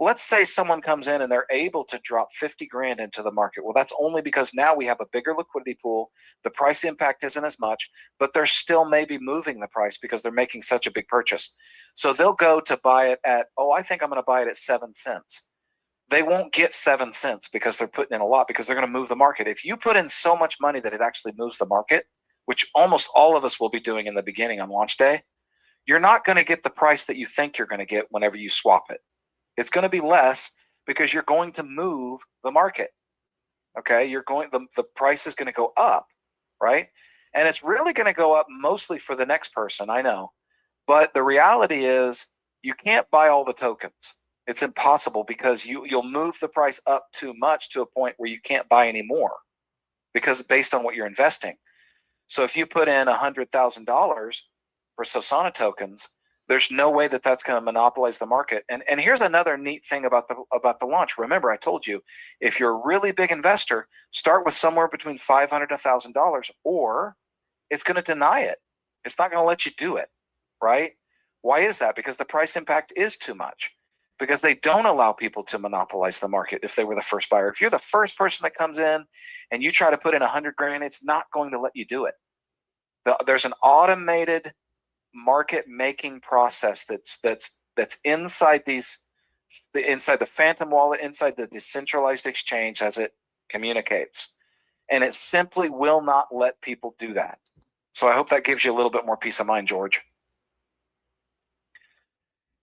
let's say someone comes in and they're able to drop 50 grand into the market. Well, that's only because now we have a bigger liquidity pool. The price impact isn't as much, but they're still maybe moving the price because they're making such a big purchase. So they'll go to buy it at, I think I'm going to buy it at 7 cents. They won't get 7 cents because they're putting in a lot, because they're going to move the market. If you put in so much money that it actually moves the market, which almost all of us will be doing in the beginning on launch day, you're not going to get the price that you think you're going to get whenever you swap it. It's going to be less because you're going to move the market. Okay, the price is going to go up, right? And it's really going to go up mostly for the next person, I know. But the reality is you can't buy all the tokens. It's impossible, because you'll move the price up too much to a point where you can't buy any more, because based on what you're investing. So if you put in $100,000 for Sosana tokens, there's no way that that's going to monopolize the market. And here's another neat thing about the launch. Remember, I told you, if you're a really big investor, start with somewhere between $500 to $1,000, or it's going to deny it. It's not going to let you do it, right? Why is that? Because the price impact is too much. Because they don't allow people to monopolize the market if they were the first buyer. If you're the first person that comes in and you try to put in 100 grand, it's not going to let you do it. There's an automated market making process that's inside inside the Phantom wallet, inside the decentralized exchange as it communicates. And it simply will not let people do that. So I hope that gives you a little bit more peace of mind, George.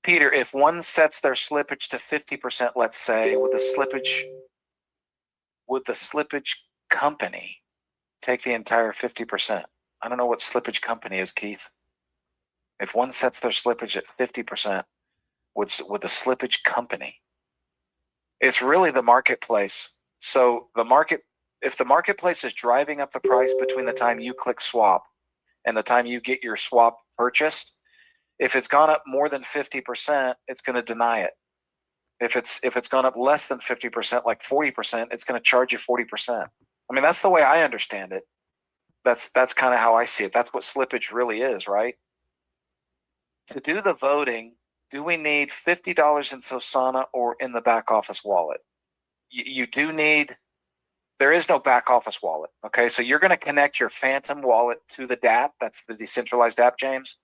Peter, if one sets their slippage to 50%, let's say, would the slippage company take the entire 50%? I don't know what slippage company is, Keith. If one sets their slippage at 50%, would the slippage company? It's really the marketplace. So if the marketplace is driving up the price between the time you click swap and the time you get your swap purchased, if it's gone up more than 50%, it's going to deny it. If it's gone up less than 50%, like 40%, it's going to charge you 40%. I mean, that's the way I understand it. That's kind of how I see it. That's what slippage really is, right? To do the voting, do we need $50 in Sosana or in the back office wallet? You do need, there is no back office wallet. Okay, so you're going to connect your Phantom wallet to the DApp. That's the decentralized app, James.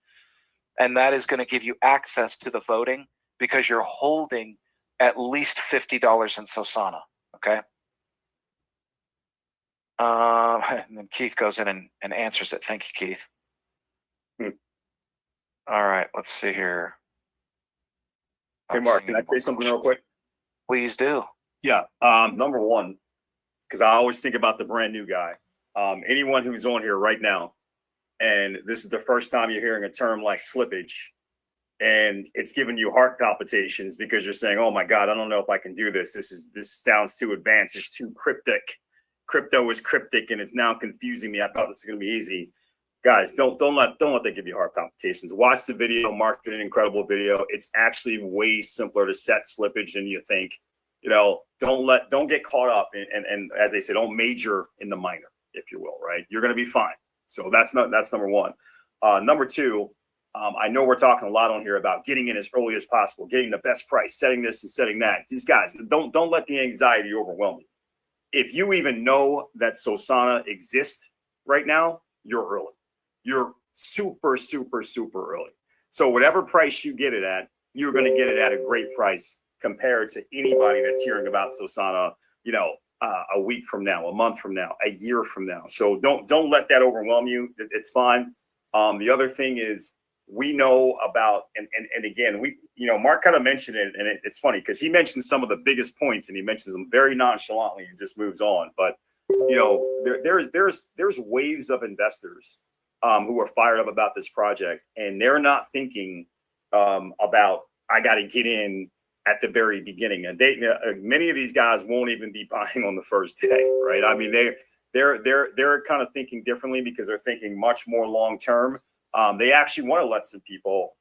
And that is going to give you access to the voting because you're holding at least $50 in Sosana. Okay. And then Keith goes in and answers it. Thank you, Keith. All right, let's see here. Hey, Mark, can I say something real quick? Please do. Yeah. Number one, because I always think about the brand new guy. Anyone who's on here right now, and this is the first time you're hearing a term like slippage, and it's giving you heart palpitations because you're saying, "Oh my God, I don't know if I can do this. This sounds too advanced. It's too cryptic. Crypto is cryptic, and it's now confusing me. I thought this was going to be easy." Guys, don't let that give you heart palpitations. Watch the video. Mark did an incredible video. It's actually way simpler to set slippage than you think. You know, don't get caught up and as they say, don't major in the minor, if you will. Right? You're going to be fine. So that's number one. Number two, I know we're talking a lot on here about getting in as early as possible, getting the best price, setting this and setting that. These guys, don't let the anxiety overwhelm you. If you even know that Sosana exists right now, you're early. You're super, super, super early. So whatever price you get it at, you're going to get it at a great price compared to anybody that's hearing about Sosana, a week from now, a month from now, a year from now. So don't let that overwhelm you. It's fine. The other thing is we know about, and again, Mark kind of mentioned it, and it's funny because he mentioned some of the biggest points and he mentions them very nonchalantly and just moves on. But there's waves of investors who are fired up about this project, and they're not thinking about I got to get in at the very beginning. And many of these guys won't even be buying on the first day, right? I mean, they're kind of thinking differently because they're thinking much more long term. They actually want to let some people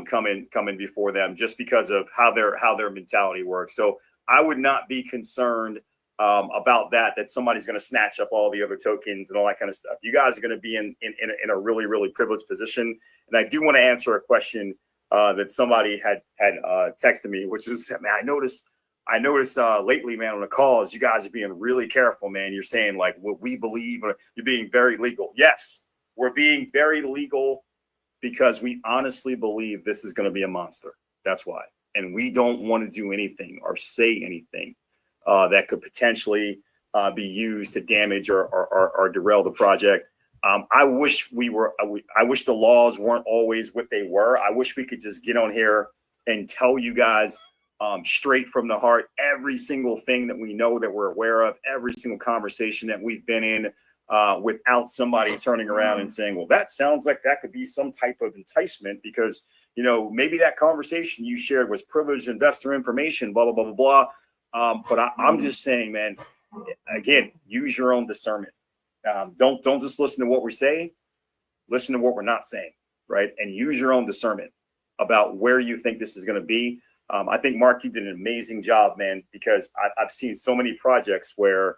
come in before them just because of how their mentality works. So I would not be concerned about that somebody's going to snatch up all the other tokens and all that kind of stuff. You guys are going to be in a really, really privileged position. And I do want to answer a question that somebody had texted me, which is, man, I noticed lately, man, on the calls, you guys are being really careful, man. You're saying like what we believe, or you're being very legal. Yes, we're being very legal because we honestly believe this is going to be a monster. That's why. And we don't want to do anything or say anything that could potentially be used to damage or derail the project. I wish the laws weren't always what they were. I wish we could just get on here and tell you guys straight from the heart every single thing that we know, that we're aware of, every single conversation that we've been in without somebody turning around and saying, well, that sounds like that could be some type of enticement because, maybe that conversation you shared was privileged investor information, blah, blah, blah, blah, blah. But I'm just saying, man, again, use your own discernment. Don't just listen to what we're saying. Listen to what we're not saying, right? And use your own discernment about where you think this is going to be. I think, Mark, you did an amazing job, man, because I've seen so many projects where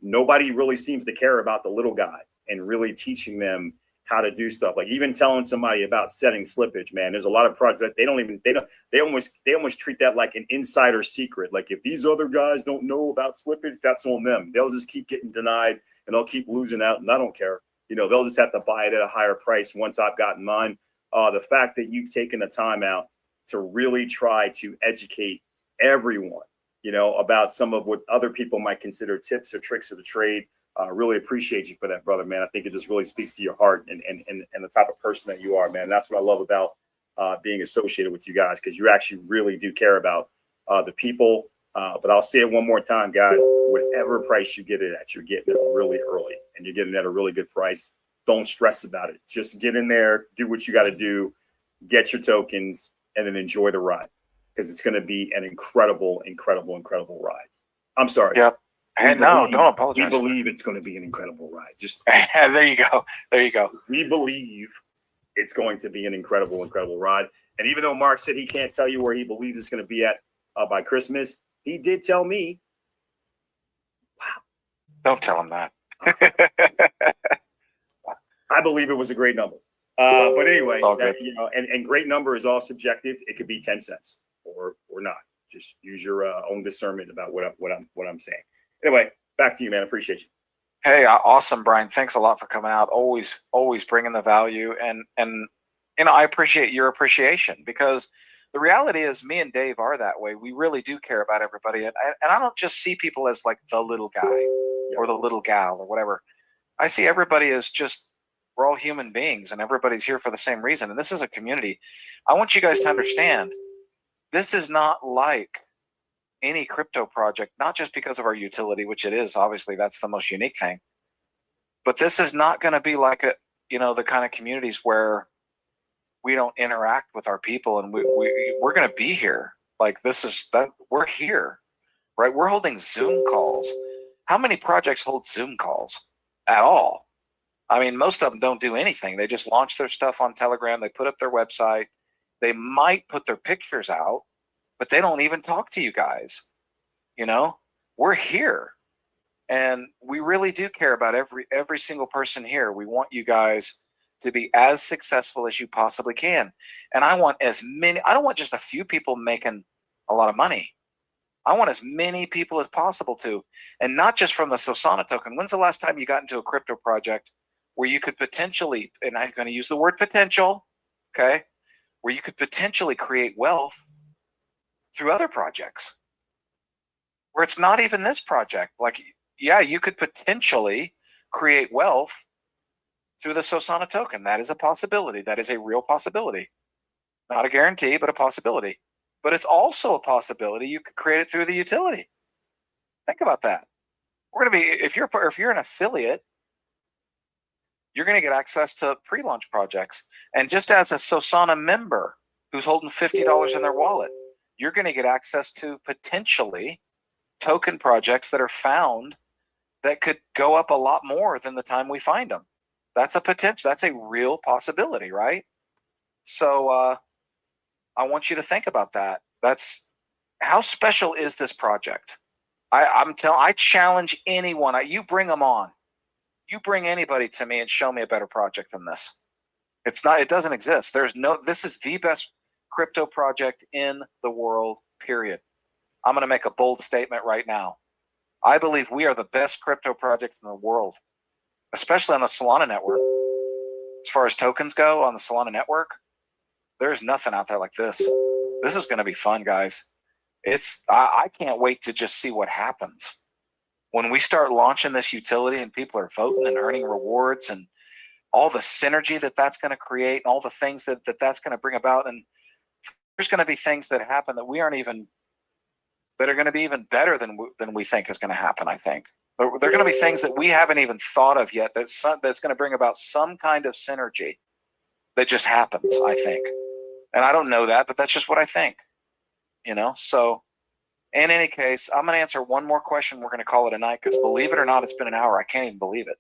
nobody really seems to care about the little guy and really teaching them how to do stuff. Like even telling somebody about setting slippage, man. There's a lot of projects that they almost treat that like an insider secret. Like if these other guys don't know about slippage, that's on them. They'll just keep getting denied and they'll keep losing out. And I don't care. they'll just have to buy it at a higher price once I've gotten mine. The fact that you've taken the time out to really try to educate everyone, about some of what other people might consider tips or tricks of the trade. Really appreciate you for that, brother, man. I think it just really speaks to your heart and the type of person that you are, man. That's what I love about being associated with you guys, because you actually really do care about the people. But I'll say it one more time, guys, whatever price you get it at, you're getting it really early and you're getting it at a really good price. Don't stress about it. Just get in there, do what you got to do, get your tokens, and then enjoy the ride, because it's going to be an incredible, incredible, incredible ride. I'm sorry. Yep. And no, don't apologize. We believe it's going to be an incredible ride. Just there you go. There you go. We believe it's going to be an incredible, incredible ride. And even though Mark said he can't tell you where he believes it's going to be at by Christmas, he did tell me. Wow. Don't tell him that. I believe it was a great number. But anyway, that, and great number is all subjective. It could be 10 cents or not. Just use your own discernment about what I'm saying. Anyway, back to you, man. Appreciate you. Hey, awesome, Brian. Thanks a lot for coming out. Always bringing the value, and I appreciate your appreciation, because the reality is, me and Dave are that way. We really do care about everybody, and I don't just see people as like the little guy or the little gal or whatever. I see everybody as just, we're all human beings, and everybody's here for the same reason. And this is a community. I want you guys to understand, this is not like any crypto project, not just because of our utility, which it is, obviously that's the most unique thing, but this is not going to be like the kind of communities where we don't interact with our people, and we're going to be here. Like, we're here, right? We're holding Zoom calls. How many projects hold Zoom calls at all? I mean, most of them don't do anything. They just launch their stuff on Telegram. They put up their website. They might put their pictures out, but they don't even talk to you guys. We're here, and we really do care about every single person here. We want you guys to be as successful as you possibly can. And I want I don't want just a few people making a lot of money. I want as many people as possible to, and not just from the Sosana token. When's the last time you got into a crypto project where you could potentially, and I'm going to use the word potential, okay, where you could potentially create wealth through other projects, where it's not even this project? Like, yeah, you could potentially create wealth through the Sosana token. That is a possibility. That is a real possibility. Not a guarantee, but a possibility. But it's also a possibility you could create it through the utility. Think about that. We're going to be, if you're an affiliate, you're going to get access to pre-launch projects. And just as a Sosana member who's holding $50 in their wallet, you're going to get access to potentially token projects that are found that could go up a lot more than the time we find them. That's a potential. That's a real possibility, right? So I want you to think about that. That's how special is this project? I challenge anyone. You bring them on. You bring anybody to me and show me a better project than this. It's not. It doesn't exist. This is the best crypto project in the world, period. I'm going to make a bold statement right now. I believe we are the best crypto project in the world, especially on the Solana network. As far as tokens go on the Solana network, there's nothing out there like this. This is going to be fun, guys. I can't wait to just see what happens when we start launching this utility and people are voting and earning rewards, and all the synergy that's going to create, and all the things that's going to bring about. And there's going to be things that happen that are going to be even better than we think is going to happen. I think there are going to be things that we haven't even thought of yet that's going to bring about some kind of synergy that just happens, I think. And I don't know that, but that's just what I think. So in any case, I'm going to answer one more question. We're going to call it a night, because believe it or not, it's been an hour. I can't even believe it.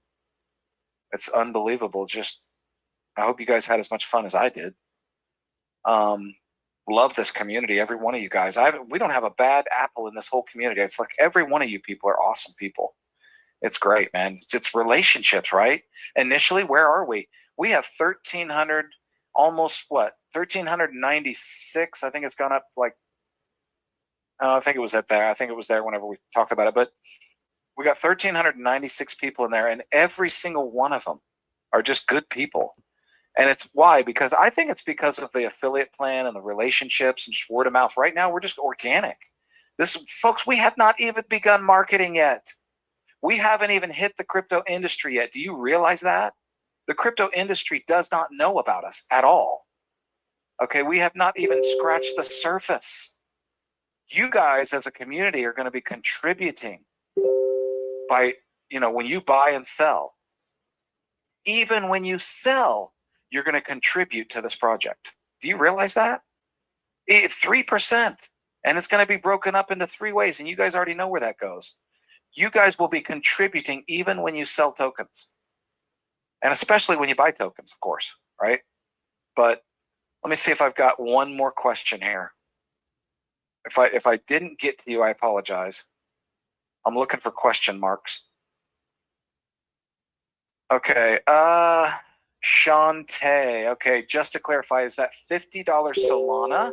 It's unbelievable. I hope you guys had as much fun as I did. Love this community, every one of you guys. We don't have a bad apple in this whole community. It's like every one of you people are awesome people. It's great, man. It's relationships, right? Initially, where are we? We have 1,300, almost 1,396. I think it's gone up I think it was there. I think it was there whenever we talked about it. But we got 1,396 people in there, and every single one of them are just good people. And it's why, because I think it's because of the affiliate plan and the relationships and just word of mouth. Right now, we're just organic. Folks, we have not even begun marketing yet. We haven't even hit the crypto industry yet. Do you realize that? The crypto industry does not know about us at all. Okay, we have not even scratched the surface. You guys as a community are going to be contributing by, when you buy and sell. Even when you sell, you're going to contribute to this project. Do you realize that? 3%. And it's going to be broken up into 3 ways. And you guys already know where that goes. You guys will be contributing even when you sell tokens. And especially when you buy tokens, of course, right? But let me see if I've got one more question here. If I didn't get to you, I apologize. I'm looking for question marks. Okay, Shantae. Okay, just to clarify, is that $50 Solana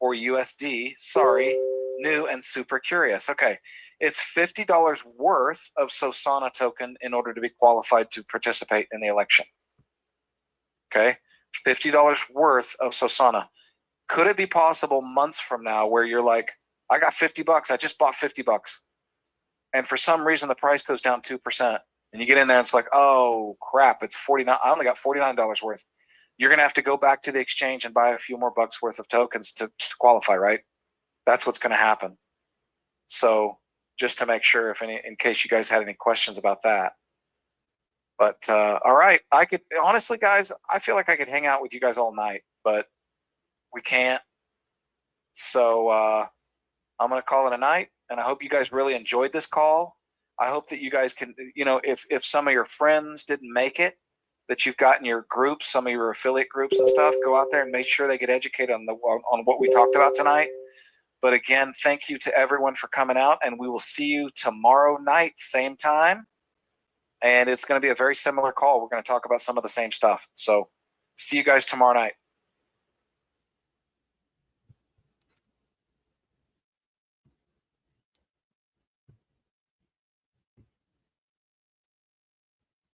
or USD? Sorry, new and super curious. Okay, it's $50 worth of Sosana token in order to be qualified to participate in the election. Okay, $50 worth of Sosana. Could it be possible months from now where you're like, I got $50, I just bought $50, and for some reason the price goes down 2%, and you get in there and it's like, oh crap, it's 49. I only got $49 worth. You're gonna have to go back to the exchange and buy a few more bucks worth of tokens to qualify, right? That's what's gonna happen. So just to make sure, in case you guys had any questions about that. But all right, I could honestly, guys, I feel like I could hang out with you guys all night, but we can't. So I'm going to call it a night, and I hope you guys really enjoyed this call. I hope that you guys can, if some of your friends didn't make it, that you've got in your groups, some of your affiliate groups and stuff, go out there and make sure they get educated on what we talked about tonight. But again, thank you to everyone for coming out, and we will see you tomorrow night, same time. And it's going to be a very similar call. We're going to talk about some of the same stuff. So see you guys tomorrow night.